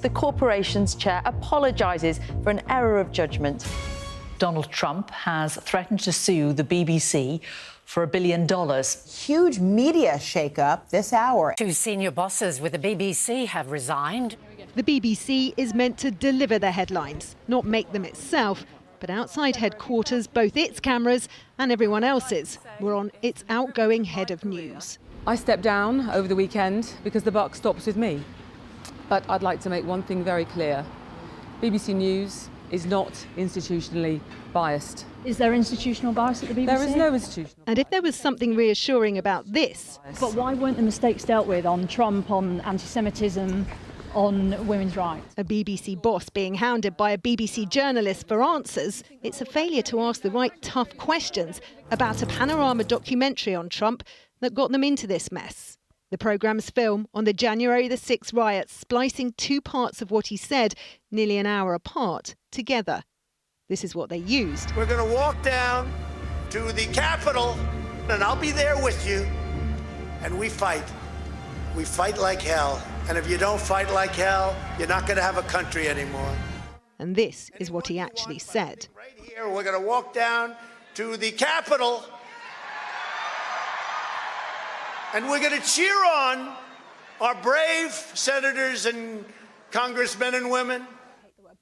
the corporation's chair apologises for an error of judgment. Donald Trump has threatened to sue the BBC for $1 billion. Huge media shake-up this hour. 2 senior bosses with the BBC have resigned. The BBC is meant to deliver the headlines, not make them itself. But outside headquarters, both its cameras and everyone else's were on its outgoing head of news. I stepped down over the weekend because the buck stops with me. But I'd like to make one thing very clear. BBC News is not institutionally biased. Is there institutional bias at the BBC? There is no institutional. And if there was something reassuring about this... But why weren't the mistakes dealt with on Trump, on anti-Semitism, on women's rights? A BBC boss being hounded by a BBC journalist for answers, it's a failure to ask the right tough questions about a Panorama documentary on Trump that got them into this mess. The programme's film on the January the 6th riots, splicing 2 parts of what he said, nearly an hour apart, together. This is what they used. We're going to walk down to the Capitol, and I'll be there with you, and we fight. We fight like hell. And if you don't fight like hell, you're not going to have a country anymore. And this is what he actually said. Right here, we're going to walk down to the Capitol, and we're going to cheer on our brave senators and congressmen and women.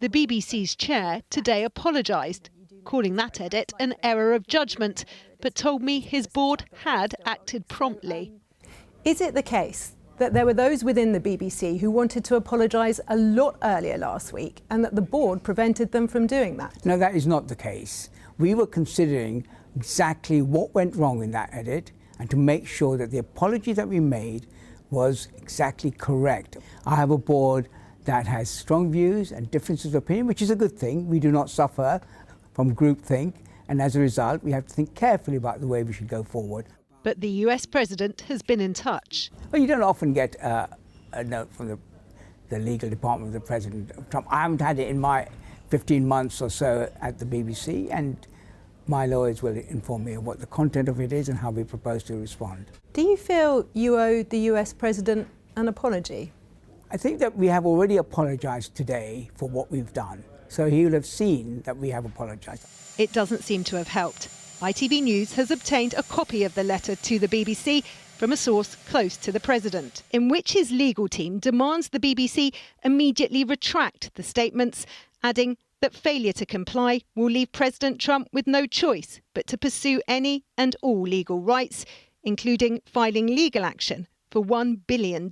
The BBC's chair today apologised, calling that edit an error of judgment, but told me his board had acted promptly. Is it the case that there were those within the BBC who wanted to apologise a lot earlier last week and that the board prevented them from doing that? No, that is not the case. We were considering exactly what went wrong in that edit and to make sure that the apology that we made was exactly correct. I have a board that has strong views and differences of opinion, which is a good thing. We do not suffer from groupthink, and as a result, we have to think carefully about the way we should go forward. But the US president has been in touch. Well, you don't often get a note from the legal department of the President of Trump. I haven't had it in my 15 months or so at the BBC, and my lawyers will inform me of what the content of it is and how we propose to respond. Do you feel you owe the US president an apology? I think that we have already apologised today for what we've done, so he will have seen that we have apologised. It doesn't seem to have helped. ITV News has obtained a copy of the letter to the BBC from a source close to the president, in which his legal team demands the BBC immediately retract the statements, adding that failure to comply will leave President Trump with no choice but to pursue any and all legal rights, including filing legal action for $1 billion.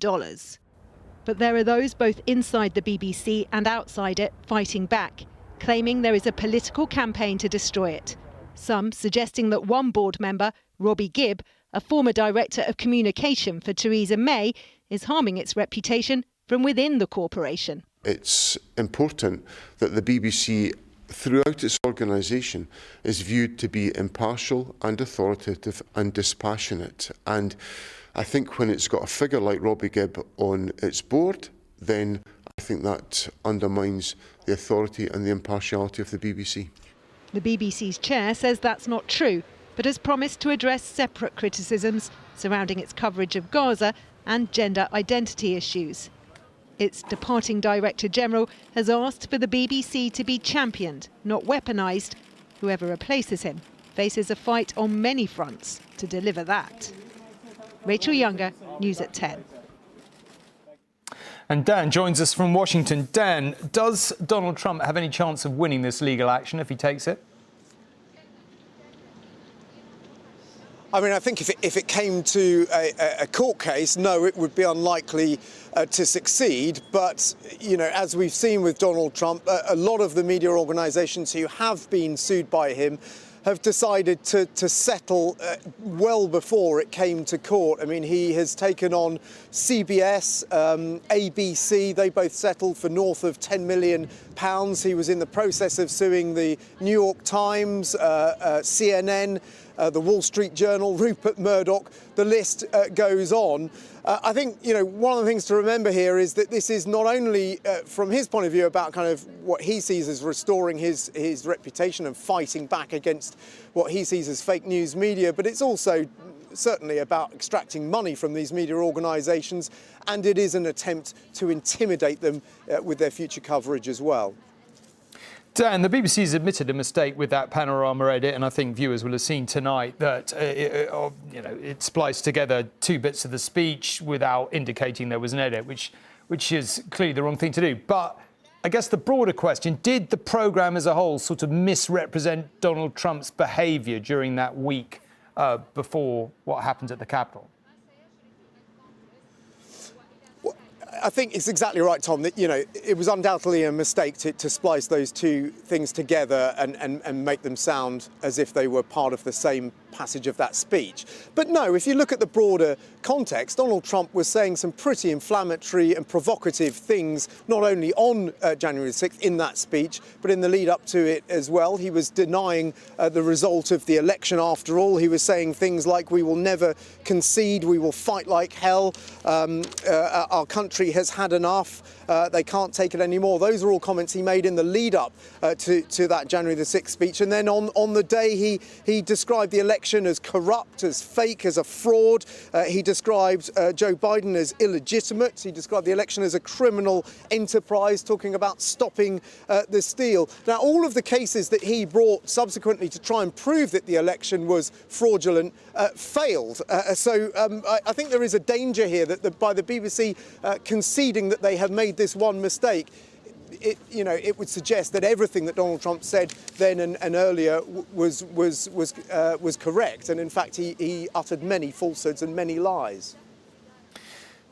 But there are those both inside the BBC and outside it fighting back, claiming there is a political campaign to destroy it. Some suggesting that one board member, Robbie Gibb, a former director of communication for Theresa May, is harming its reputation from within the corporation. It's important that the BBC, throughout its organisation, is viewed to be impartial and authoritative and dispassionate. And I think when it's got a figure like Robbie Gibb on its board, then I think that undermines the authority and the impartiality of the BBC. The BBC's chair says that's not true, but has promised to address separate criticisms surrounding its coverage of Gaza and gender identity issues. Its departing Director General has asked for the BBC to be championed, not weaponised. Whoever replaces him faces a fight on many fronts to deliver that. Rachel Younger, News at 10. And Dan joins us from Washington. Dan, does Donald Trump have any chance of winning this legal action if he takes it? I mean, I think if it came to a court case, no, it would be unlikely to succeed. But, you know, as we've seen with Donald Trump, a lot of the media organisations who have been sued by him have decided to settle well before it came to court. I mean, he has taken on CBS, ABC. They both settled for north of £10 million. He was in the process of suing the New York Times, CNN, the Wall Street Journal, Rupert Murdoch. The list goes on. I think, you know, one of the things to remember here is that this is not only, from his point of view, about kind of what he sees as restoring his reputation and fighting back against what he sees as fake news media, but it's also certainly about extracting money from these media organisations, and it is an attempt to intimidate them with their future coverage as well. Dan, the BBC's admitted a mistake with that Panorama edit, and I think viewers will have seen tonight that it spliced together two bits of the speech without indicating there was an edit, which is clearly the wrong thing to do. But I guess the broader question, did the programme as a whole sort of misrepresent Donald Trump's behaviour during that week before what happened at the Capitol? I think it's exactly right, Tom, that, it was undoubtedly a mistake to splice those two things together and make them sound as if they were part of the same passage of that speech. But no, if you look at the broader context, Donald Trump was saying some pretty inflammatory and provocative things, not only on January 6th in that speech, but in the lead up to it as well. He was denying the result of the election after all. He was saying things like, we will never concede, we will fight like hell, our country has had enough, they can't take it anymore. Those are all comments he made in the lead up to that January the 6th speech. And then on the day he described the election as corrupt, as fake, as a fraud. He described Joe Biden as illegitimate. He described the election as a criminal enterprise, talking about stopping the steal. Now, all of the cases that he brought subsequently to try and prove that the election was fraudulent failed. So I think there is a danger here that by the BBC conceding that they have made this one mistake, it would suggest that everything that Donald Trump said then and earlier was correct, and in fact he uttered many falsehoods and many lies.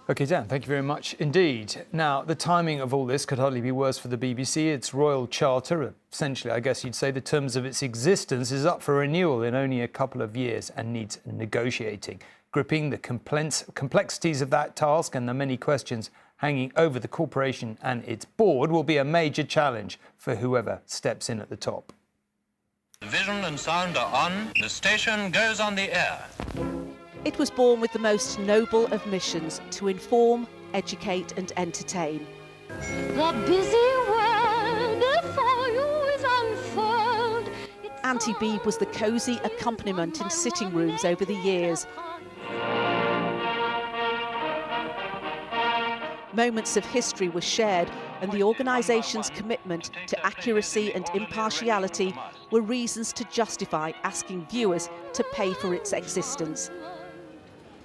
OK, Dan, thank you very much indeed. Now, the timing of all this could hardly be worse for the BBC. Its royal charter, essentially, I guess you'd say, the terms of its existence, is up for renewal in only a couple of years and needs negotiating. Gripping the complexities of that task and the many questions hanging over the corporation and its board will be a major challenge for whoever steps in at the top. The vision and sound are on. The station goes on the air. It was born with the most noble of missions: to inform, educate and entertain. The busy world before you is unfurled. Auntie Beeb was the cosy accompaniment in sitting rooms over the years. Moments of history were shared, and the organisation's commitment to accuracy and impartiality were reasons to justify asking viewers to pay for its existence.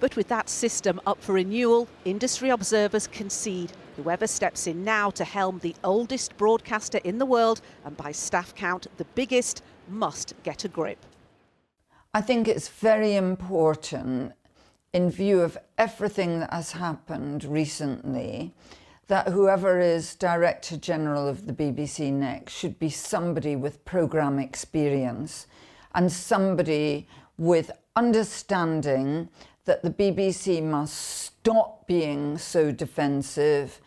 But with that system up for renewal, industry observers concede whoever steps in now to helm the oldest broadcaster in the world, and by staff count the biggest, must get a grip. I think it's very important, in view of everything that has happened recently, that whoever is Director General of the BBC next should be somebody with programme experience and somebody with understanding that the BBC must stop being so defensive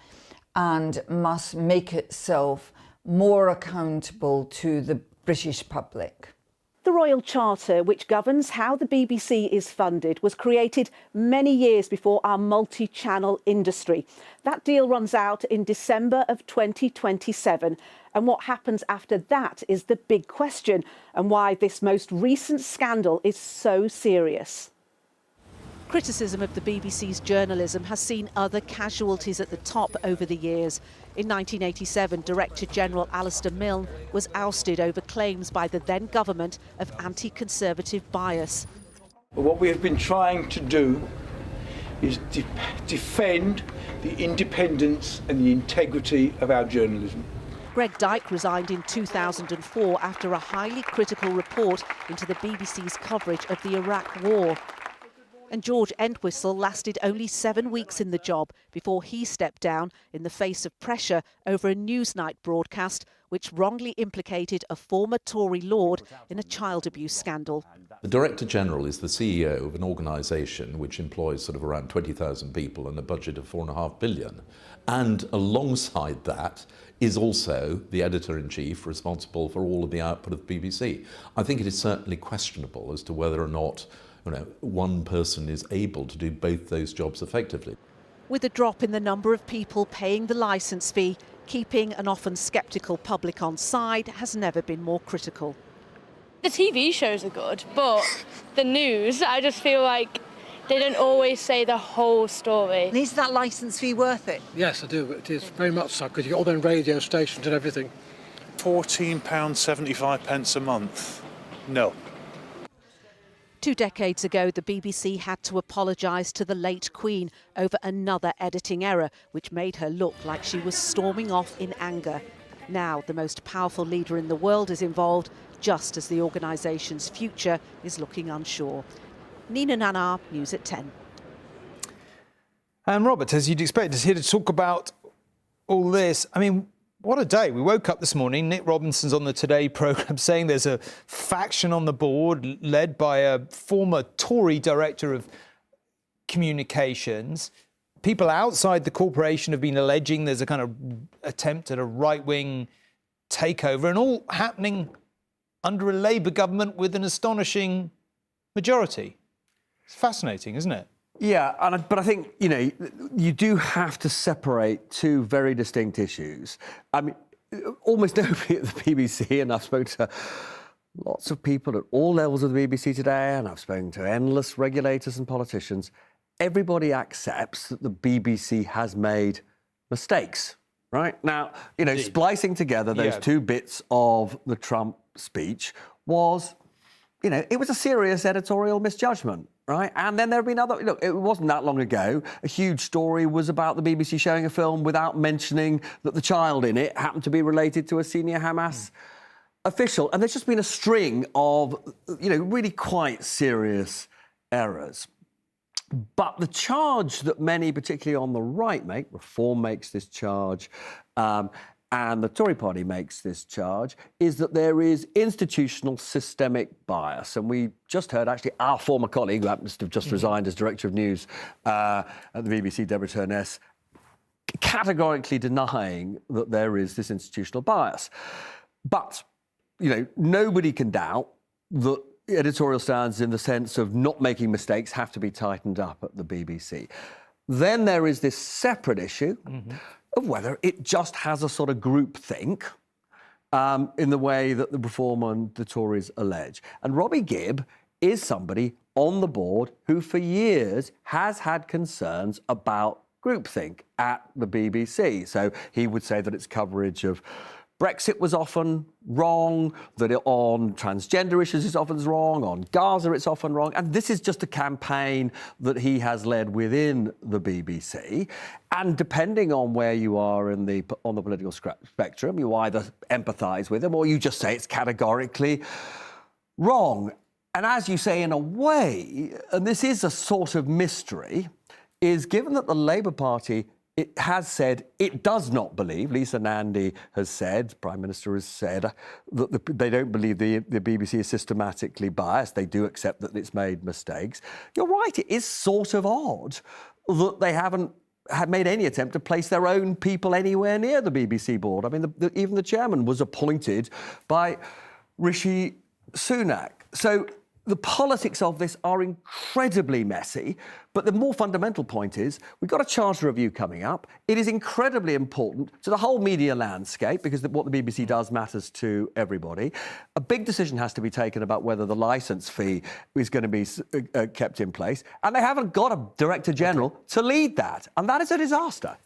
and must make itself more accountable to the British public. The Royal Charter, which governs how the BBC is funded, was created many years before our multi-channel industry. That deal runs out in December of 2027. And what happens after that is the big question, and why this most recent scandal is so serious. Criticism of the BBC's journalism has seen other casualties at the top over the years. In 1987, Director General Alistair Milne was ousted over claims by the then government of anti-conservative bias. What we have been trying to do is defend the independence and the integrity of our journalism. Greg Dyke resigned in 2004 after a highly critical report into the BBC's coverage of the Iraq War. And George Entwistle lasted only 7 weeks in the job before he stepped down in the face of pressure over a Newsnight broadcast which wrongly implicated a former Tory lord in a child abuse scandal. The Director General is the CEO of an organisation which employs sort of around 20,000 people and a budget of £4.5 billion. And alongside that is also the Editor-in-Chief responsible for all of the output of the BBC. I think it is certainly questionable as to whether or not one person is able to do both those jobs effectively. With a drop in the number of people paying the licence fee, keeping an often sceptical public on side has never been more critical. The TV shows are good, but the news, I just feel like they don't always say the whole story. And is that licence fee worth it? Yes, I do. It is very much so, because you get all them radio stations and everything. £14.75 a month. No. 2 decades ago, the BBC had to apologise to the late Queen over another editing error, which made her look like she was storming off in anger. Now, the most powerful leader in the world is involved, just as the organisation's future is looking unsure. Nina Nanar, News at 10. And Robert, as you'd expect, is here to talk about all this. I mean, what a day. We woke up this morning, Nick Robinson's on the Today programme saying there's a faction on the board led by a former Tory director of communications. People outside the corporation have been alleging there's a kind of attempt at a right-wing takeover, and all happening under a Labour government with an astonishing majority. It's fascinating, isn't it? Yeah, but I think, you know, you do have to separate two very distinct issues. I mean, almost nobody at the BBC, and I've spoken to lots of people at all levels of the BBC today, and I've spoken to endless regulators and politicians, everybody accepts that the BBC has made mistakes, right? Now, you know, splicing together those two bits of the Trump speech was, you know, it was a serious editorial misjudgment. Right? And then there have been other... Look, it wasn't that long ago. A huge story was about the BBC showing a film without mentioning that the child in it happened to be related to a senior Hamas official. And there's just been a string of, you know, really quite serious errors. But the charge that many, particularly on the right, make, Reform makes this charge, and the Tory party makes this charge, is that there is institutional systemic bias. And we just heard, actually, our former colleague, who happens to have just resigned as Director of News at the BBC, Deborah Turness, categorically denying that there is this institutional bias. But, you know, nobody can doubt that editorial standards in the sense of not making mistakes have to be tightened up at the BBC. Then there is this separate issue of whether it just has a sort of groupthink in the way that the Reform and the Tories allege. And Robbie Gibb is somebody on the board who for years has had concerns about groupthink at the BBC. So he would say that its coverage of Brexit was often wrong, that on transgender issues it's often wrong, on Gaza it's often wrong. And this is just a campaign that he has led within the BBC. And depending on where you are on the political spectrum, you either empathise with him or you just say it's categorically wrong. And as you say, in a way, and this is a sort of mystery, is given that the Labour Party it has said it does not believe, Lisa Nandy has said, Prime Minister has said, that they don't believe the BBC is systematically biased. They do accept that it's made mistakes. You're right, it is sort of odd that they haven't made any attempt to place their own people anywhere near the BBC board. I mean, even the chairman was appointed by Rishi Sunak. So the politics of this are incredibly messy, but the more fundamental point is we've got a charter review coming up. It is incredibly important to the whole media landscape because what the BBC does matters to everybody. A big decision has to be taken about whether the licence fee is going to be kept in place, and they haven't got a Director General to lead that, and that is a disaster.